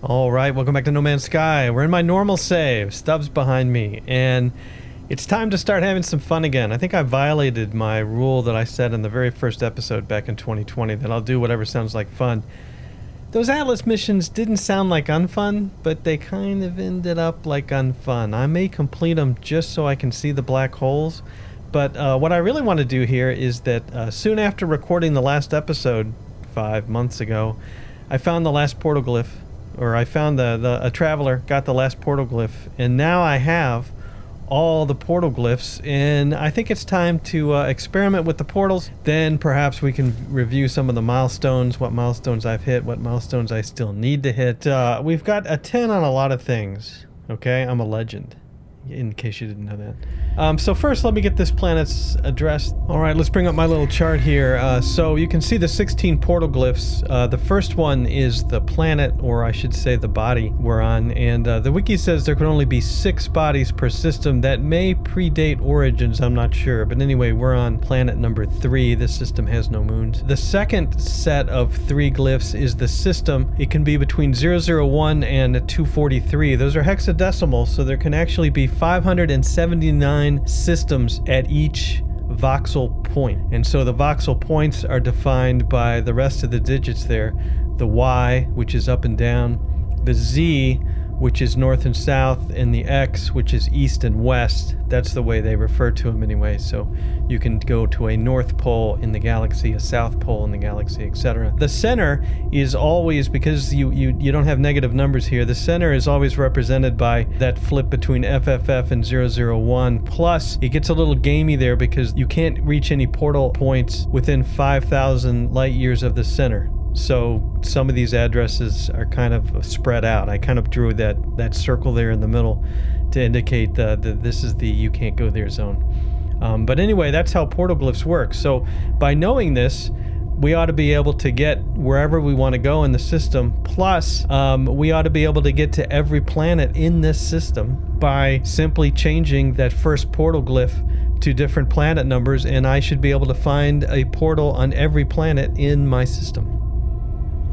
Alright, welcome back to No Man's Sky. We're in my normal save, Stubbs behind me, and it's time to start having some fun again. I think I violated my rule that I said in the very first episode back in 2020 that I'll do whatever sounds like fun. Those Atlas missions didn't sound like unfun, but they kind of ended up like unfun. I may complete them just so I can see the black holes, but what I really want to do here is that soon after recording the last episode 5 months ago, I found the last portal glyph. Or I found a traveler, got the last portal glyph, and now I have all the portal glyphs, and I think it's time to experiment with the portals. Then perhaps we can review some of the milestones, what milestones I've hit, what milestones I still need to hit. We've got a 10 on a lot of things, okay? I'm a legend, in case you didn't know that. So first, let me get this planet's address. All right, let's bring up my little chart here. So you can see the 16 portal glyphs. The first one is the planet, or I should say the body we're on. And the wiki says there can only be 6 bodies per system. That may predate Origins, I'm not sure. But anyway, we're on planet number 3. This system has no moons. The second set of 3 glyphs is the system. It can be between 001 and 243. Those are hexadecimal, so there can actually be 579 systems at each voxel point. And so the voxel points are defined by the rest of the digits there. The Y, which is up and down, the Z, which is north and south, and the X, which is east and west. That's the way they refer to them anyway. So you can go to a north pole in the galaxy, a south pole in the galaxy, etc. The center is always, because you don't have negative numbers here, the center is always represented by that flip between FFF and 001. Plus, it gets a little gamey there because you can't reach any portal points within 5,000 light years of the center. So some of these addresses are kind of spread out. I kind of drew that circle there in the middle to indicate that this is the you can't go there zone. But anyway, that's how portal glyphs work. So by knowing this, we ought to be able to get wherever we want to go in the system. Plus, we ought to be able to get to every planet in this system by simply changing that first portal glyph to different planet numbers, and I should be able to find a portal on every planet in my system.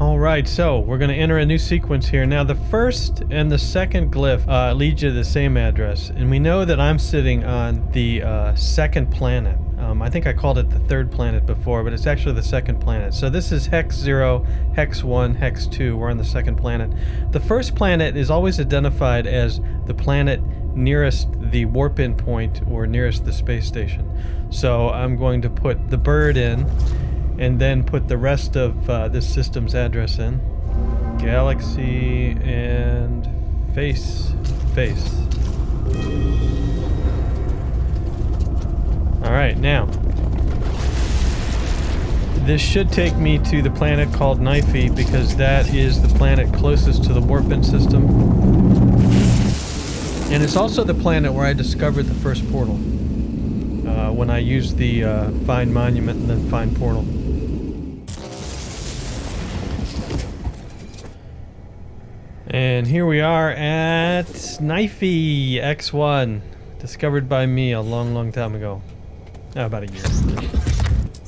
Alright, so we're going to enter a new sequence here. Now the first and the second glyph lead you to the same address, and we know that I'm sitting on the second planet. I think I called it the third planet before, but it's actually the second planet. So this is Hex 0, Hex 1, Hex 2. We're on the second planet. The first planet is always identified as the planet nearest the warp-in point or nearest the space station. So I'm going to put the bird in, and then put the rest of this system's address in. Galaxy and face. Alright, now this should take me to the planet called Knifey, because that is the planet closest to the warp-in system. And it's also the planet where I discovered the first portal. When I used the find monument and then find portal. And here we are at Knifey X1, discovered by me a long time ago. About a year.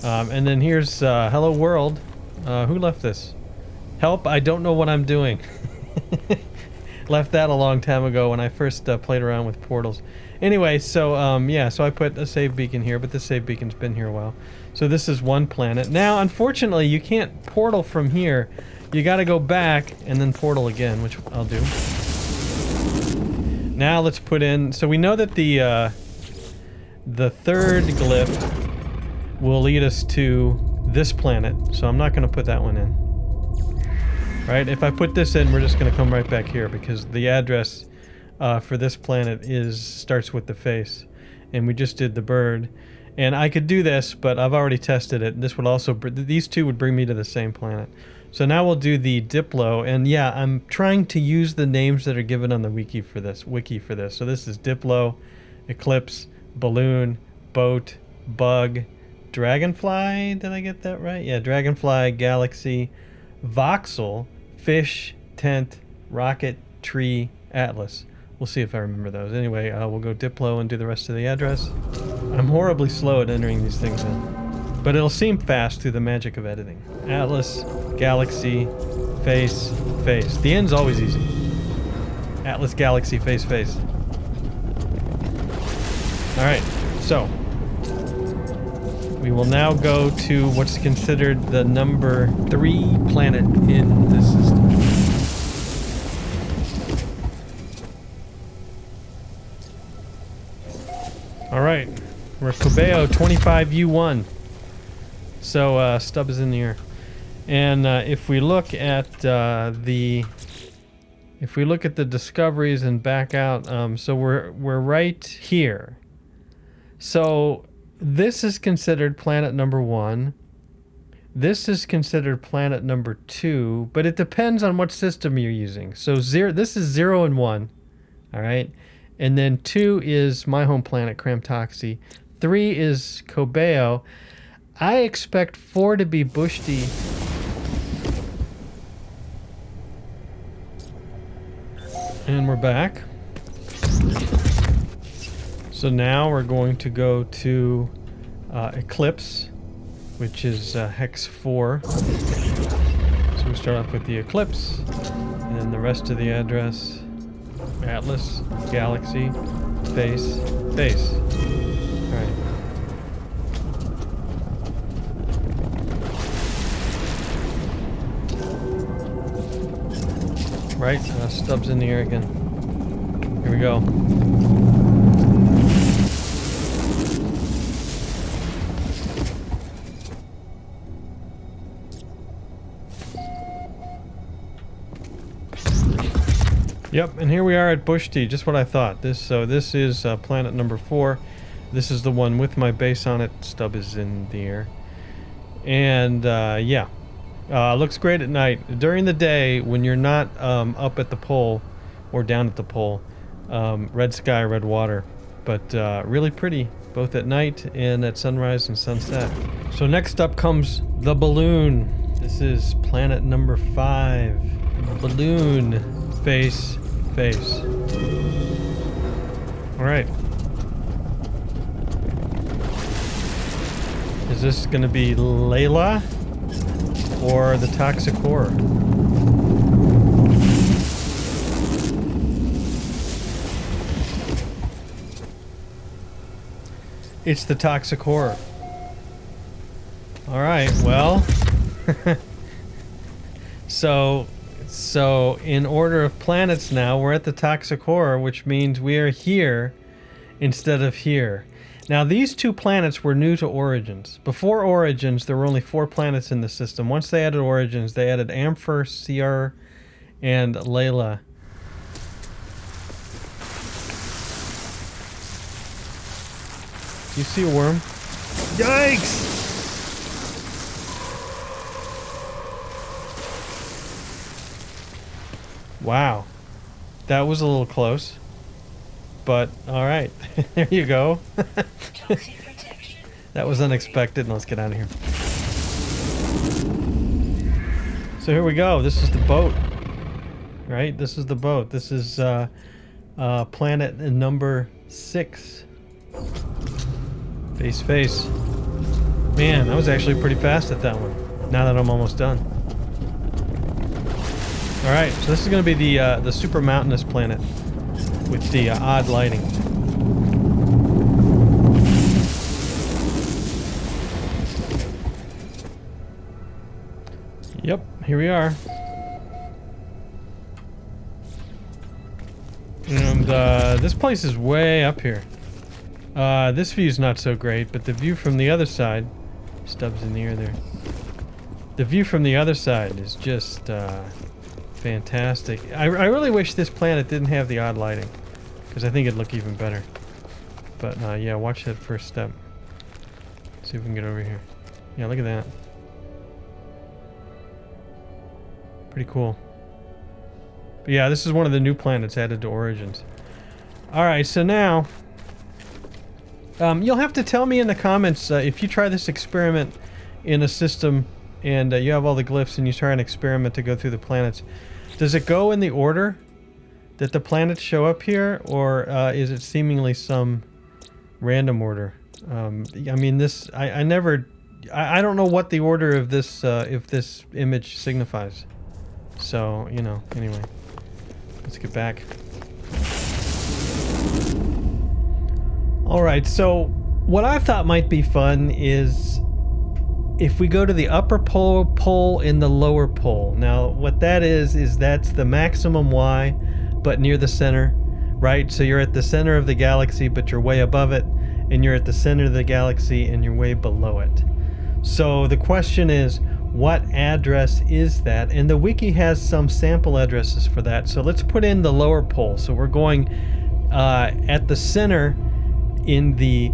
And then here's Hello World. Who left this? Help, I don't know what I'm doing. Left that a long time ago when I first played around with portals. Anyway, so yeah, so I put a save beacon here, but the save beacon's been here a while. So this is one planet. Now, unfortunately, you can't portal from here. You gotta go back and then portal again, which I'll do. Now let's put in, so we know that the third glyph will lead us to this planet, so I'm not gonna put that one in. Right, if I put this in, we're just gonna come right back here because the address for this planet starts with the face, and we just did the bird. And I could do this, but I've already tested it. This would also, these two would bring me to the same planet. So now we'll do the Diplo, and yeah, I'm trying to use the names that are given on the wiki for this. So this is Diplo, Eclipse, Balloon, Boat, Bug, Dragonfly. Did I get that right? Yeah, Dragonfly, Galaxy, Voxel, Fish, Tent, Rocket, Tree, Atlas. We'll see if I remember those. Anyway, we'll go Diplo and do the rest of the address. I'm horribly slow at entering these things in, but it'll seem fast through the magic of editing. Atlas, Galaxy, face, face. The end's always easy. Atlas Galaxy, face, face. Alright, so we will now go to what's considered the number 3 planet in this system. Alright, we're Cobeo 25U1. So Stub is in the air. And if we look at the discoveries and back out, so we're right here. So this is considered planet number 1. This is considered planet number 2, but it depends on what system you're using. So this is 0 and 1, all right? And then 2 is my home planet, Kramtoxy. 3 is Cobeo. I expect 4 to be Bushti. And we're back. So now we're going to go to Eclipse, which is hex 4. So we start off with the Eclipse, and then the rest of the address, Atlas, Galaxy, face, face. Alright. Right, Stub's in the air again. Here we go. Yep, and here we are at Bushti, just what I thought. This is planet number 4. This is the one with my base on it. Stub is in the air. And yeah, looks great at night. During the day, when you're not up at the pole or down at the pole, red sky, red water. But really pretty, both at night and at sunrise and sunset. So next up comes the balloon. This is planet number 5. Balloon. Face, face. Alright. Is this going to be Layla or the Toxic Horror? It's the Toxic Horror. Alright, well. So, in order of planets now, we're at the Toxic Horror, which means we are here instead of here. Now, these 2 planets were new to Origins. Before Origins, there were only 4 planets in the system. Once they added Origins, they added Ampher, CR, and Layla. You see a worm? Yikes! Wow, that was a little close, but all right, there you go. That was unexpected. Let's get out of here. So here we go. This is the boat, right? This is the boat. This is planet number 6. Face, face. Man, I was actually pretty fast at that one. Now that I'm almost done. Alright, so this is going to be the super mountainous planet with the odd lighting. Yep, here we are. And this place is way up here. This view's not so great, but the view from the other side... Stub's in the air there. The view from the other side is just... fantastic. I really wish this planet didn't have the odd lighting, because I think it'd look even better. But yeah, watch that first step. See if we can get over here. Yeah, look at that. Pretty cool. But yeah, this is one of the new planets added to Origins. Alright, so now... you'll have to tell me in the comments if you try this experiment in a system and you have all the glyphs and you try an experiment to go through the planets. Does it go in the order that the planets show up here, or is it seemingly some random order? I mean, this... I don't know what the order of this if this image signifies. So, you know, anyway, let's get back. All right, so what I thought might be fun is if we go to the upper pole and the lower pole. Now, what that is that's the maximum Y, but near the center, right? So you're at the center of the galaxy, but you're way above it, and you're at the center of the galaxy, and you're way below it. So the question is, what address is that? And the wiki has some sample addresses for that. So let's put in the lower pole. So we're going at the center in the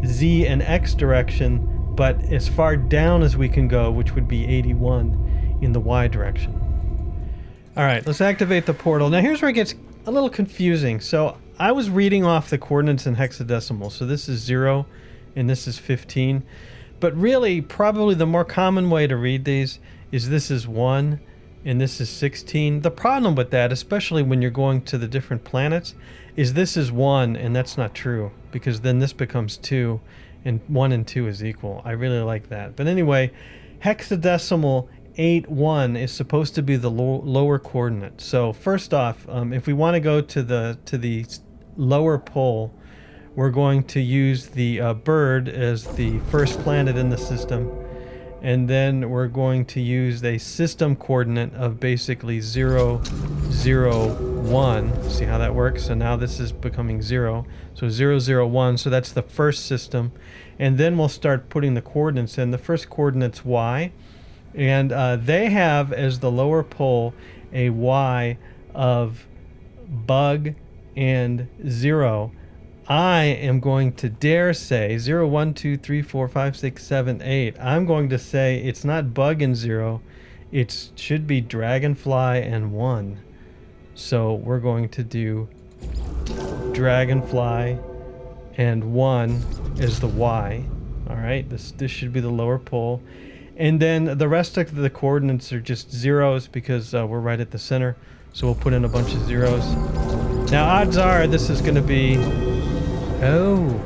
Z and X direction, but as far down as we can go, which would be 81 in the Y direction. All right, let's activate the portal. Now here's where it gets a little confusing. So I was reading off the coordinates in hexadecimal. So this is 0 and this is 15. But really, probably the more common way to read these is this is 1 and this is 16. The problem with that, especially when you're going to the different planets, is this is 1 and that's not true, because then this becomes 2 and 1 and 2 is equal. I really like that. But anyway, hexadecimal 81 is supposed to be the lower coordinate. So first off, if we want to go to the lower pole, we're going to use the bird as the first planet in the system, and then we're going to use a system coordinate of basically 0, 0, 1. See how that works? So now this is becoming 0. So 0, 0, 1. So that's the first system. And then we'll start putting the coordinates in. The first coordinate's Y. And they have as the lower pole a Y of bug and 0. I am going to dare say 0, 1, 2, 3, 4, 5, 6, 7, 8. I'm going to say it's not bug and 0. It should be dragonfly and 1. So we're going to do dragonfly and 1 as the Y. All right, this should be the lower pole. And then the rest of the coordinates are just zeros because we're right at the center. So we'll put in a bunch of zeros. Now odds are this is going to be... Oh,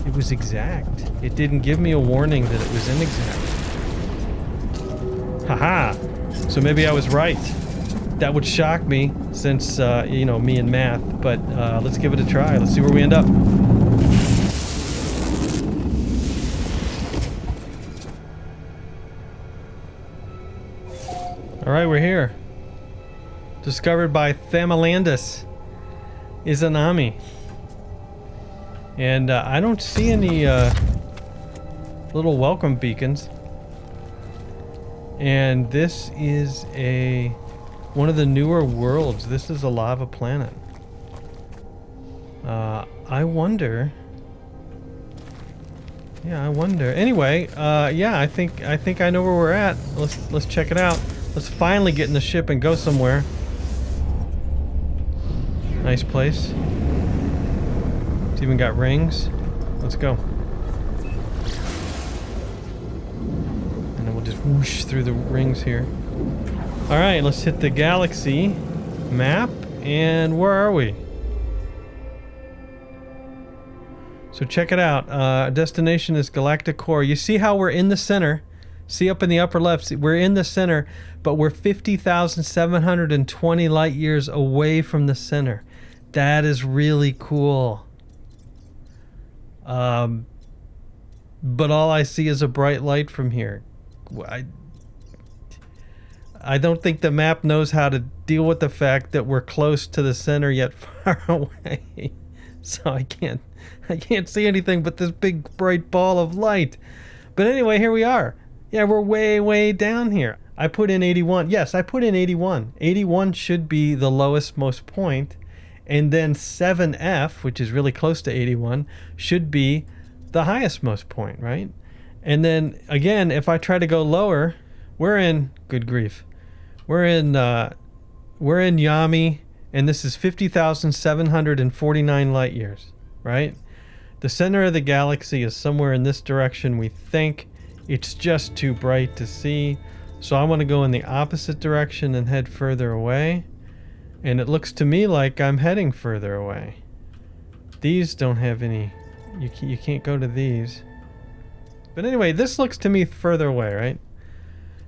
it was exact. It didn't give me a warning that it was inexact. Haha. So maybe I was right. That would shock me since, you know, me and math. But let's give it a try. Let's see where we end up. All right, we're here. Discovered by Thamalandus Izanami. And I don't see any little welcome beacons. And this is one of the newer worlds. This is a lava planet. I wonder. Yeah, I wonder. Anyway, yeah, I think I know where we're at. Let's check it out. Let's finally get in the ship and go somewhere. Nice place. It's even got rings. Let's go. And then we'll just whoosh through the rings here. All right, let's hit the galaxy map. And where are we? So check it out. Destination is galactic core. You see how we're in the center? See up in the upper left, we're in the center, but we're 50,720 light years away from the center. That is really cool. But all I see is a bright light from here. I don't think the map knows how to deal with the fact that we're close to the center yet far away. So I can't see anything but this big bright ball of light. But anyway, here we are. Yeah, we're way down here. I put in 81. Yes, I put in 81. 81 should be the lowest most point. And then 7F, which is really close to 81, should be the highest most point, right? And then again, if I try to go lower, we're in, good grief, we're in Yami, and this is 50,749 light years, right? The center of the galaxy is somewhere in this direction, we think. It's just too bright to see. So I want to go in the opposite direction and head further away. And it looks to me like I'm heading further away. These don't have any... You can't go to these. But anyway, this looks to me further away, right?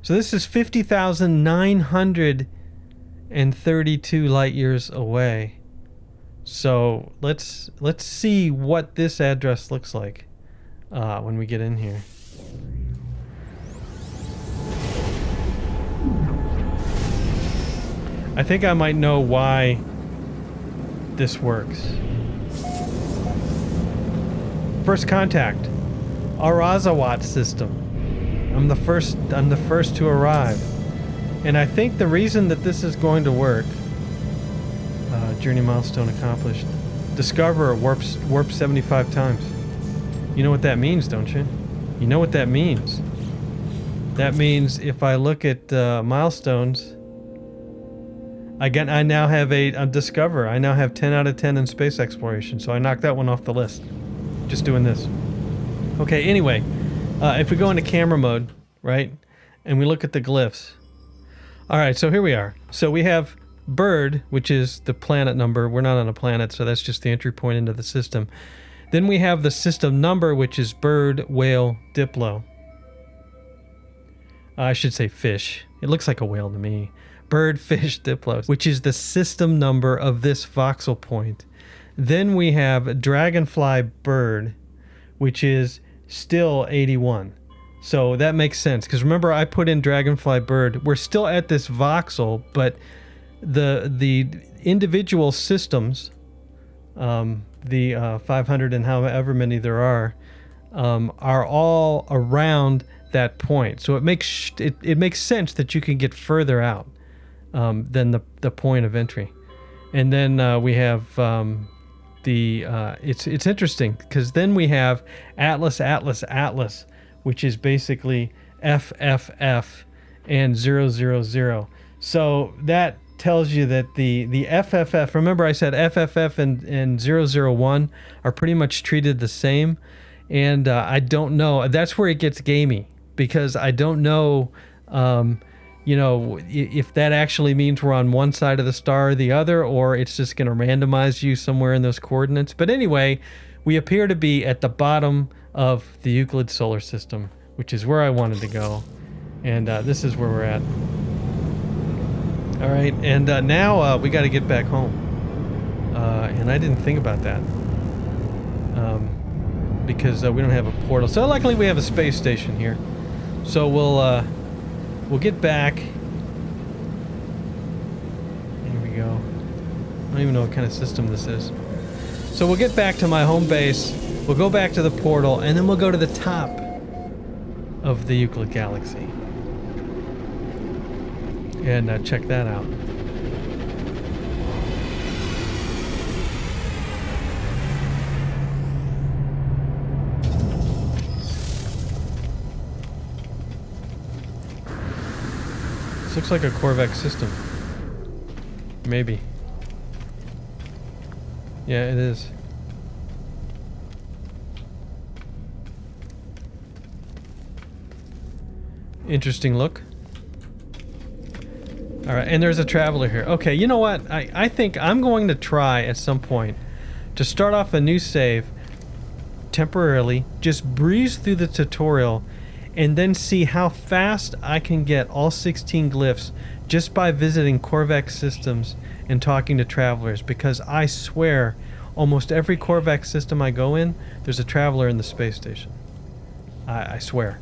So this is 50,900 and 32 light years away. So let's see what this address looks like when we get in here. I think I might know why this works. First contact, Arazawat system. I'm the first to arrive. And I think the reason that this is going to work, journey milestone accomplished. Discover warp 75 times. You know what that means, don't you? You know what that means. That means if I look at milestones, I now have a Discover. I now have 10 out of 10 in space exploration, so I knocked that one off the list. Just doing this. Okay, anyway, if we go into camera mode, right, and we look at the glyphs. All right, so here we are. So we have bird, which is the planet number. We're not on a planet, so that's just the entry point into the system. Then we have the system number, which is bird, whale, diplo. I should say fish. It looks like a whale to me. Bird, fish, diplo, which is the system number of this voxel point. Then we have dragonfly bird, which is still 81. So that makes sense, because remember I put in dragonfly bird. We're still at this voxel, but the individual systems, the 500 and however many there are all around that point. So it makes sense that you can get further out than the point of entry. And then we have it's interesting because then we have Atlas, Atlas, Atlas, which is basically FFF and 000. So that tells you that the FFF, remember I said FFF and 001 are pretty much treated the same. And I don't know, that's where it gets gamey, because I don't know, you know, if that actually means we're on one side of the star or the other, or it's just going to randomize you somewhere in those coordinates. But anyway, we appear to be at the bottom of the Euclid solar system, which is where I wanted to go. And this is where we're at. All right, and now we got to get back home. And I didn't think about that. Because we don't have a portal. So luckily we have a space station here. So we'll get back. Here we go. I don't even know what kind of system this is. So we'll get back to my home base. We'll go back to the portal, and then we'll go to the top of the Euclid galaxy. And check that out. This looks like a Corvex system. Maybe. Yeah, it is. Interesting look. Alright, and there's a traveler here. Okay, you know what? I think I'm going to try at some point to start off a new save temporarily, just breeze through the tutorial, and then see how fast I can get all 16 glyphs just by visiting Corvex systems and talking to travelers, because I swear almost every Corvex system I go in, there's a traveler in the space station. I swear.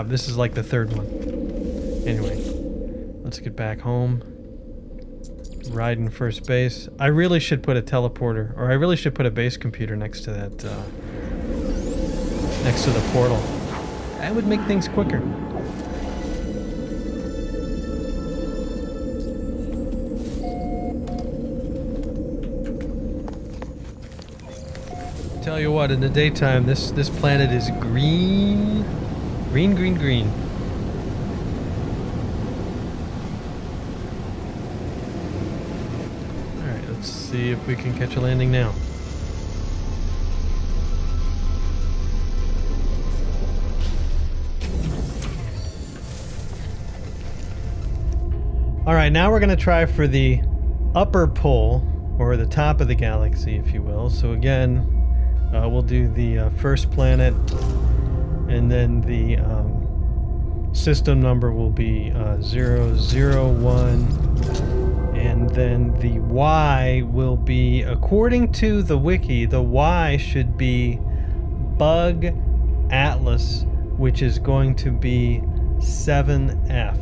This is like the third one. Anyway, let's get back home. Ride in first base. I really should put a teleporter, or I really should put a base computer next to that, next to the portal. That would make things quicker. Tell you what, in the daytime, this planet is green. Green, green, green. Alright, let's see if we can catch a landing now. Alright, now we're going to try for the upper pole, or the top of the galaxy, if you will. So again, we'll do the first planet, and then the system number will be 001. then the Y will be, according to the wiki, the Y should be Bug Atlas, which is going to be 7F.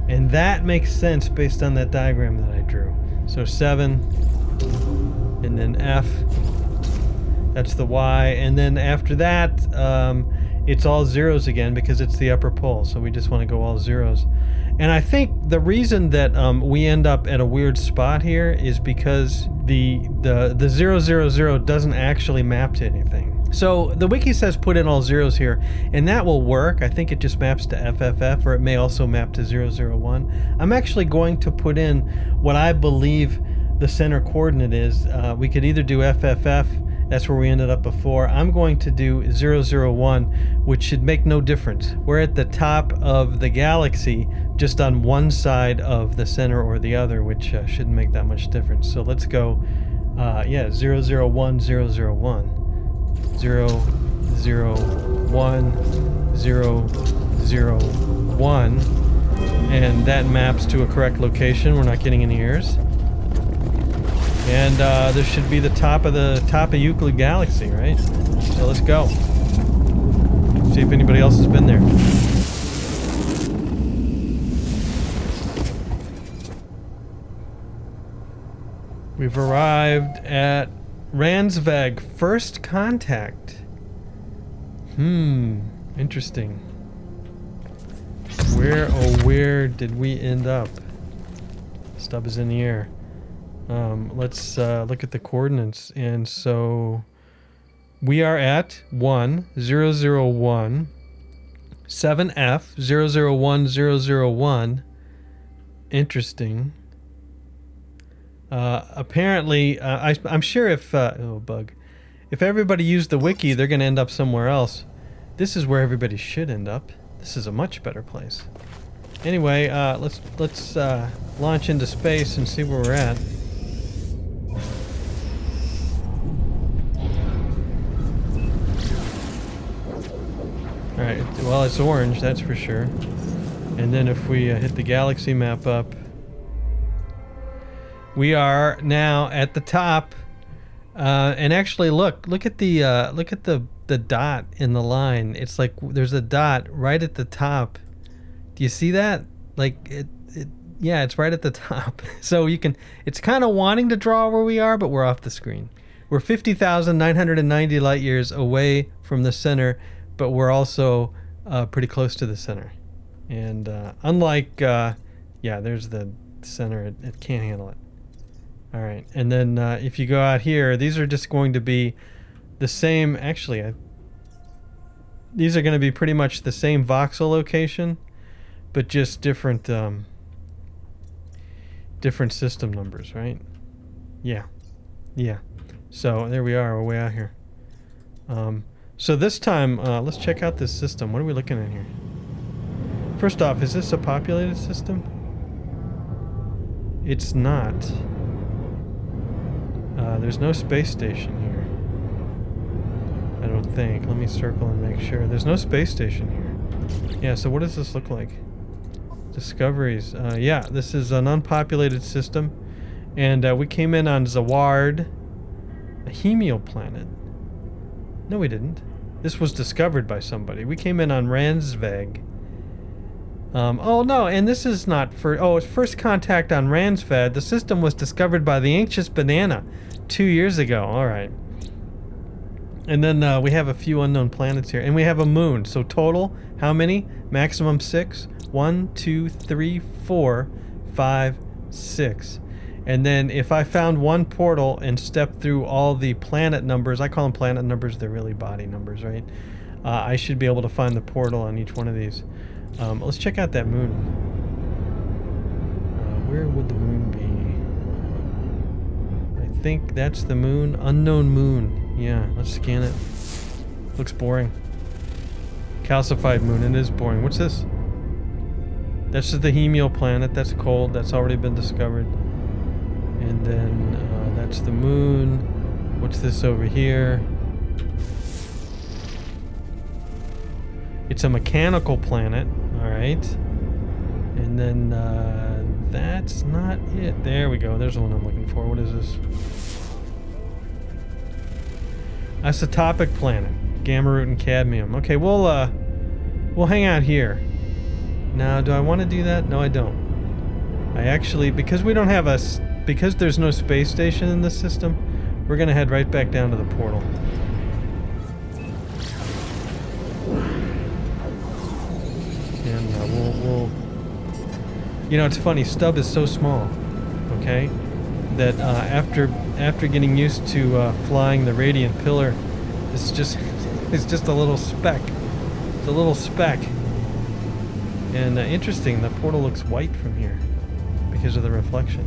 And that makes sense based on that diagram that I drew. So 7, and then F, that's the Y, and then after that, it's all zeros again because it's the upper pole, so we just want to go all zeros. And I think the reason that we end up at a weird spot here is because the 000 doesn't actually map to anything. So the wiki says put in all zeros here, and that will work. I think it just maps to FFF, or it may also map to 001. I'm actually going to put in what I believe the center coordinate is. We could either do FFF, that's where we ended up before. I'm going to do 001, which should make no difference. We're at the top of the galaxy, just on one side of the center or the other, which shouldn't make that much difference. So let's go, yeah, 001, 001. 0, 0, 1, 0, 0, 1, and that maps to a correct location. We're not getting any errors. And this should be the top of Euclid Galaxy, right? So let's go. See if anybody else has been there. We've arrived at Ransveg, first contact. Interesting. Where, oh where did we end up? Stub is in the air. Let's look at the coordinates. And so we are at 1, 0, 0, 1, 7F, 0, 0, 1, 0, 0, 1. Interesting. Apparently, I'm sure if, oh bug, if everybody used the wiki, they're going to end up somewhere else. This is where everybody should end up. This is a much better place. Anyway, let's launch into space and see where we're at. Alright, well it's orange, that's for sure. And then if we hit the galaxy map up, we are now at the top, and actually look at the dot in the line. It's like there's a dot right at the top. Do you see that? Like yeah, it's right at the top. So you can, it's kind of wanting to draw where we are, but we're off the screen. We're 50,990 light years away from the center, but we're also pretty close to the center. And unlike, yeah, there's the center, it can't handle it. All right, and then if you go out here, these are just going to be the same, actually, these are going to be pretty much the same voxel location, but just different different system numbers, right? Yeah. So there we are, we're way out here. So this time, let's check out this system. What are we looking at here? First off, is this a populated system? It's not. There's no space station here, I don't think. Let me circle and make sure. There's no space station here. Yeah, so what does this look like? Discoveries. Yeah, this is an unpopulated system. And we came in on Zaward, a hemio planet. No, we didn't. This was discovered by somebody. We came in on Ransveg. Oh no, and this is not for, oh, it's first contact on Ransveg. The system was discovered by the Anxious Banana 2 years ago. Alright. And then we have a few unknown planets here. And we have a moon. So total, how many? Maximum 6. 1, 2, 3, 4, 5, 6. And then if I found one portal and stepped through all the planet numbers, I call them planet numbers, they're really body numbers, right? I should be able to find the portal on each one of these. Let's check out that moon. Where would the moon be? I think that's the moon. Unknown moon. Yeah, let's scan it. Looks boring. Calcified moon. It is boring. What's this? That's just the hemio planet. That's cold. That's already been discovered. And then that's the moon. What's this over here? It's a mechanical planet. Alright. And then that's not it. There we go. There's the one I'm looking for. What is this? Isotopic planet. Gamma root and cadmium. Okay, we'll hang out here. Now, do I want to do that? No, I don't. I actually, because we don't have because there's no space station in this system, we're gonna head right back down to the portal. And we'll you know, it's funny, Stub is so small, okay, that after getting used to flying the radiant pillar, it's just a little speck. It's a little speck. And interesting, the portal looks white from here because of the reflection.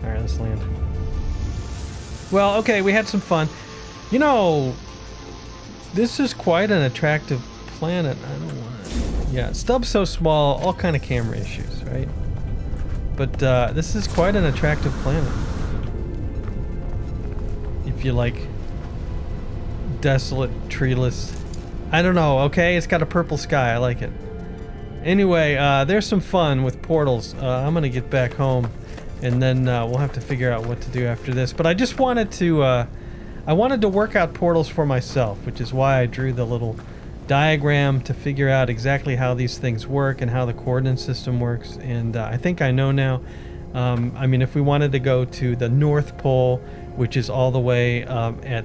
All right, let's land. Well, okay, we had some fun. You know, this is quite an attractive planet. I don't want to... Yeah, Stub's so small, all kind of camera issues, right? But this is quite an attractive planet. If you like desolate, treeless... I don't know, okay? It's got a purple sky, I like it. Anyway, there's some fun with portals. I'm gonna get back home, and then we'll have to figure out what to do after this. But I just wanted to, I wanted to work out portals for myself, which is why I drew the little diagram to figure out exactly how these things work and how the coordinate system works. And I think I know now. I mean, if we wanted to go to the North Pole, which is all the way at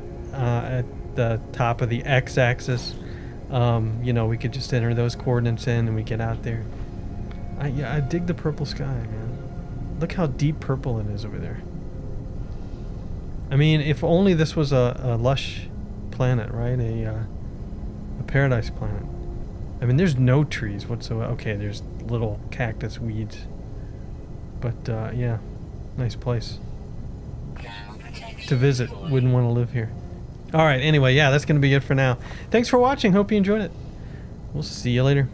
the top of the x-axis, you know, we could just enter those coordinates in and we get out there. Yeah, I dig the purple sky, man. Look how deep purple it is over there. I mean, if only this was a lush planet, right? A paradise planet. I mean, there's no trees whatsoever. Okay, there's little cactus weeds. But, yeah, nice place to visit. Wouldn't want to live here. Alright, anyway, yeah, that's going to be it for now. Thanks for watching. Hope you enjoyed it. We'll see you later.